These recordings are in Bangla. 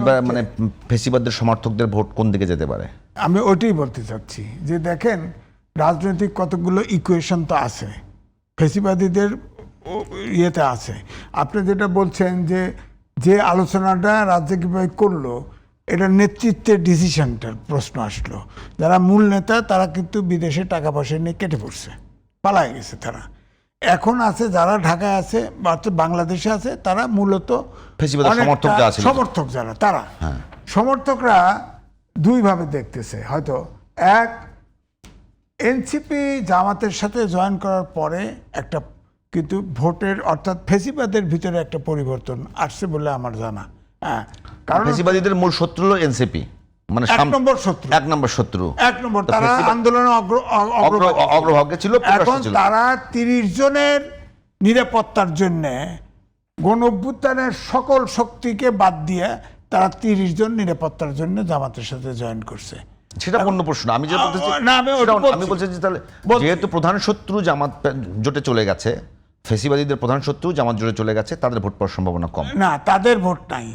এবার মানে ফেসিবাদের সমর্থকদের ভোট কোন দিকে যেতে পারে? আমি ওইটাই বলতে চাচ্ছি যে দেখেন রাজনৈতিক কতগুলো ইকুয়েশন তো আছে, ফেসিবাদীদের ইয়েতে আছে। আপনি যেটা বলছেন যে যে আলোচনাটা রাজ্যে কীভাবে করলো, এটা নেতৃত্বের ডিসিশনটার প্রশ্ন আসলো। যারা মূল নেতা তারা কিন্তু বিদেশে টাকা পয়সা নিয়ে কেটে পড়ছে, পালায় গেছে তারা। এখন আছে যারা ঢাকায় আছে বা বাংলাদেশে আছে, তারা মূলত সমর্থক যারা তারা সমর্থকরা দুইভাবে দেখতেছে। হয়তো এক, এনসিপি জামাতের সাথে জয়েন করার পরে একটা কিন্তু ভোটের অর্থাৎ ফেসিবাদের ভিতরে একটা পরিবর্তন আসছে বলে আমার জানা। হ্যাঁ, কারণ ফেসিবাদীদের মূল শত্রু হলো এনসিপি, মানে এক নম্বর শত্রু। তারা আন্দোলনে অগ্রভাগে ছিল। এখন তারা 30 জনের নিরাপত্তার জন্য গণ অভ্যুত্থানের সকল শক্তিকে বাদ দিয়ে তারা 30 জন নিরাপত্তার জন্য জামাতের সাথে জয়েন করছে। সেটা অন্য প্রশ্ন। আমি যে বলতেছি আমি বলছি যে তাহলে যেহেতু প্রধান শত্রু জামাত জোটে চলে গেছে, ফেসিবাদীদের প্রধান শত্রু জামাত জোটে চলে গেছে, তাদের ভোট পাওয়ার সম্ভাবনা কম। না, তাদের ভোট নাই।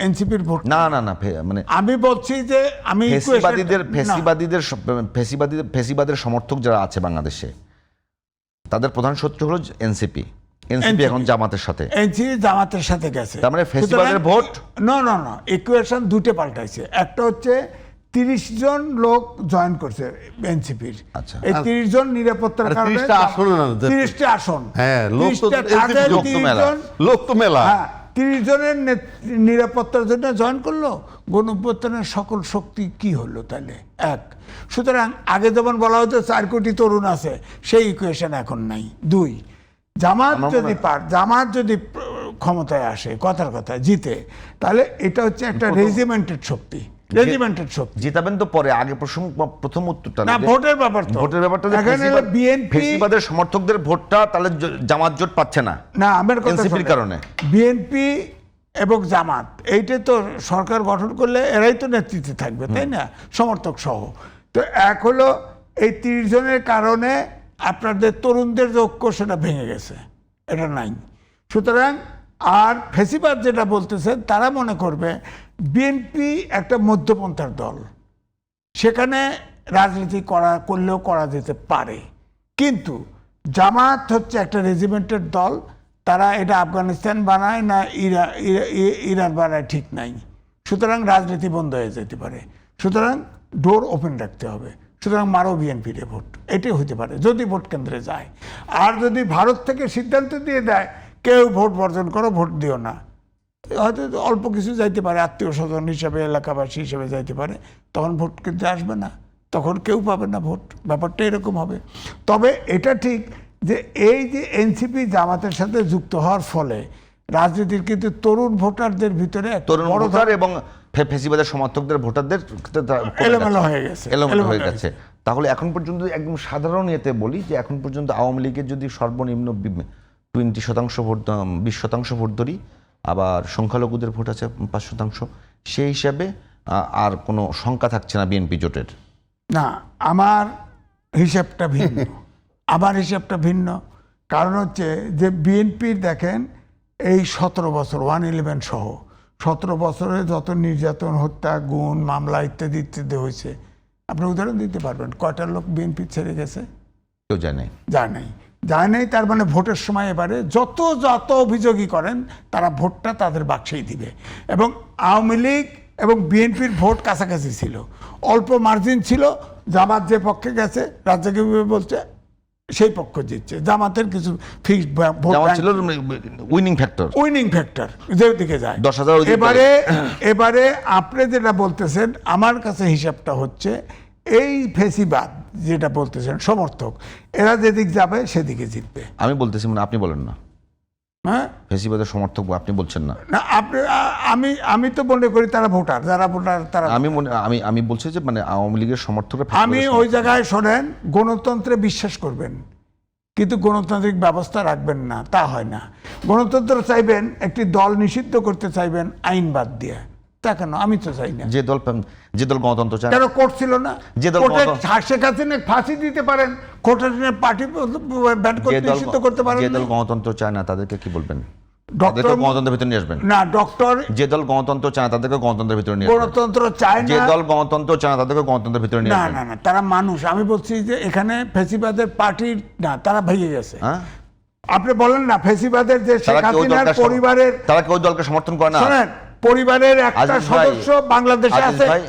এনসিপির ভোট না না না, মানে আমি বলছি যে আমি ফেসিবাদের সমর্থক যারা আছে বাংলাদেশে, তাদের প্রধান শত্রু হলো এনসিপি। এনসিপি এখন জামাতের সাথে, এনসিপি জামাতের সাথে গেছে। তার মানে ফেসিবাদের ভোট না ইকুয়েশন দুটো পাল্টাইছে। একটা হচ্ছে 30 জন লোক জয়েন করছে এনসিপির। আচ্ছা, এই 30 জন নিরাপত্তার কারণে 30টা আসন, হ্যাঁ, লোক তো মেলা, 30 জনের নিরাপত্তার জন্য জয়েন করলো। গণ অভ্যুত্থানের সকল শক্তি কি হলো তাহলে? এক। সুতরাং আগে যেমন বলা হতো 4 কোটি তরুণ আছে, সেই ইকুয়েশন এখন নাই। 2, জামাত যদি ক্ষমতায় আসে, কথার কথা জিতে, তাহলে এটা হচ্ছে একটা রেজিমেন্টেড শক্তি। জিতাবেন তো পরে, আগে প্রথম উত্তরটা না, ভোটের ব্যাপারটা এখানে ফেসিবাদের সমর্থকদের ভোটটা তাহলে জামাত জোট পাচ্ছে না। না, আমার কথা এনসিপির কারণে বিএনপি এবং জামাত এইটা তো সরকার গঠন করলে এরাই তো নেতৃত্বে থাকবে, তাই না, সমর্থক সহ। তো এক হলো এই 30 জনের কারণে আপনাদের তরুণদের যে ঐক্য সেটা ভেঙে গেছে, এটা নাই। সুতরাং আর ফেসিবাদ যেটা বলতেছে, তারা মনে করবে বিএনপি একটা মধ্যপন্থার দল, সেখানে রাজনীতি করলেও করা যেতে পারে। কিন্তু জামাত হচ্ছে একটা রেজিমেন্টের দল, তারা এটা আফগানিস্তান বানায় না ইরান বানায় ঠিক নাই। সুতরাং রাজনীতি বন্ধ হয়ে যেতে পারে। সুতরাং ডোর ওপেন রাখতে হবে। সুতরাং মারো বিএনপির ভোট, এটাই হতে পারে যদি ভোট কেন্দ্রে যায়। আর যদি ভারত থেকে সিদ্ধান্ত দিয়ে দেয় কেউ ভোট বর্জন করো, ভোট দিও না, হয়তো অল্প কিছু যাইতে পারে, আত্মীয় স্বজন হিসাবে, এলাকাবাসী হিসেবে যাইতে পারে, তখন ভোট কিন্তু আসবে না, তখন কেউ পাবে না ভোট। ব্যাপারটা এরকম হবে। তবে এটা ঠিক যে এই যে এনসিপি জামাতের সাথে যুক্ত হওয়ার ফলে রাজনীতির কিন্তু তরুণ ভোটারদের ভিতরে তরুণ ভোটার এবং ফেসিবাদের সমর্থকদের ভোটারদের এলোমেলো হয়ে গেছে। তাহলে এখন পর্যন্ত একদম সাধারণ ইয়েতে বলি যে এখন পর্যন্ত আওয়ামী লীগের যদি সর্বনিম্ন 20% ভোট, 20% ভোট ধরি, আবার সংখ্যালঘুদের ভোট আছে 5%, সেই হিসাবে আর কোনো শঙ্কা থাকছে না বিএনপি জোটের। না, আমার হিসাবটা ভিন্ন। কারণ হচ্ছে যে বিএনপির দেখেন এই 17 বছর 111 সহ 17 বছরে যত নির্যাতন, হত্যা, গুণ, মামলা ইত্যাদি হয়েছে, আপনি উদাহরণ দিতে পারবেন কয়টা লোক বিএনপি ছেড়ে গেছে? কেউ যায় নাই। তার মানে ভোটের সময় এবারে যত অভিযোগই করেন, তারা ভোটটা তাদের বাক্সেই দিবে। এবং আওয়ামী লীগ এবং বিএনপির ভোট কাছাকাছি ছিল, অল্প মার্জিন ছিল। জামাত যে পক্ষে গেছে, রাজ্যকে বলছে সেই পক্ষ জিতছে। জামাতের কিছু ফিক্সড ভোট ছিল, উইনিং ফ্যাক্টর যেদিকে যায় 10,000। এবারে আপনি যেটা বলতেছেন, আমার কাছে হিসাবটা হচ্ছে এই ফেসিবাদ যেটা বলতেছেন সমর্থক, এরা যেদিক যাবে সেদিকে জিতবে। আমি বলতেছি, মানে আপনি বলেন না। হ্যাঁ, ফেসিবাদের সমর্থক আপনি বলছেন না। আমি তো মনে করি তারা ভোটার, যারা ভোটার তারা। আমি বলছি যে মানে আওয়ামী লীগের সমর্থকরা, আমি ওই জায়গায় শোনেন, গণতন্ত্রে বিশ্বাস করবেন কিন্তু গণতান্ত্রিক ব্যবস্থা রাখবেন না, তা হয় না। গণতন্ত্র চাইবেন, একটি দল নিষিদ্ধ করতে চাইবেন আইন বাদ দিয়ে, তা কেন? আমি তো চাই না। যে দল যে দল গণতন্ত্র চায় না। কেন করছিল না? যে দল কোর্টে গণতন্ত্র- শেখ হাসিনা ফাঁসি দিতে পারেন, কোর্টের পার্টি ব্যান যে করতে দল নিষিদ্ধ করতে পারেন যে না। দল গণতন্ত্র চায় না তাদেরকে কি বলবেন? ডক্টর তাদেরকে গণতন্ত্রের ভিতরে নিয়ে আসবেন। না, ডক্টর যে দল গণতন্ত্র চায় না তাদেরকে গণতন্ত্রের ভিতরে নিয়ে আসবেন। গণতন্ত্র চায় যে না। দল গণতন্ত্র চায় না তাদেরকে গণতন্ত্রের ভিতরে নিয়ে না আসবেন। না না, তারা মানুষ। আমি বলছি যে এখানে ফেসিবাদের পার্টি না, তারা ভেঙে গেছে। হ্যাঁ? আপনি বলেন না ফেসিবাদের যে শেখ তারা কি ওই হাসিনার দলকে পরিবারের, তারা কি ওই দলকে সমর্থন করে না? শোনেন, পরিবারের একটা আজিজ ভাই, সদস্য বাংলাদেশে আজিজ আছে, ভাই,